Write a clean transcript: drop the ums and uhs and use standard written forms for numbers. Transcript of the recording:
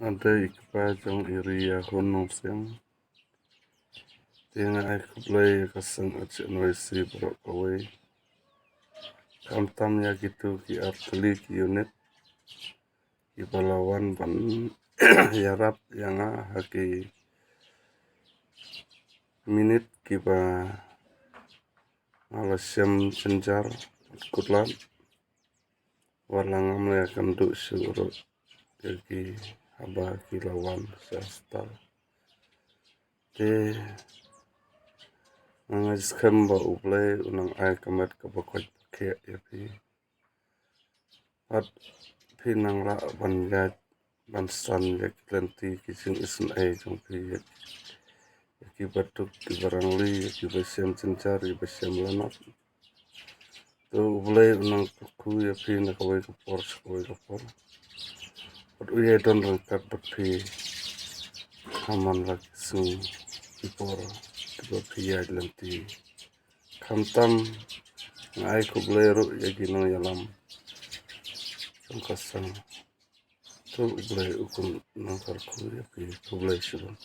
Ada ikpajong iria honong siang. Tinga ay kublay kasang at noisi brok away. Kamtam ya gitu ki arteli ki unit. Ki Palawan pan yarap yang haki minit ki pa alasyam cenjar kutlan. Walangam ya kanduk surut. Jadi haba kilawan sastal. Te mangajkan ba ublay unang ay kamat kapakot pakai ya pi. At pinang la banjat bansan ya kilanti kising isun ay jong pi ya ki batuk ki barangli ya ki basyam cencar ya basyam lanat. Tu ublay unang tuku ya pi nakaway kapor sakaway kapor. At uyay don rangkat bapi haman lagi sung ipor tiba pia lanti kamtam ay kublero ya ginang yalam sangkasang tu ublay ukun nang karku ya pi kublay silang.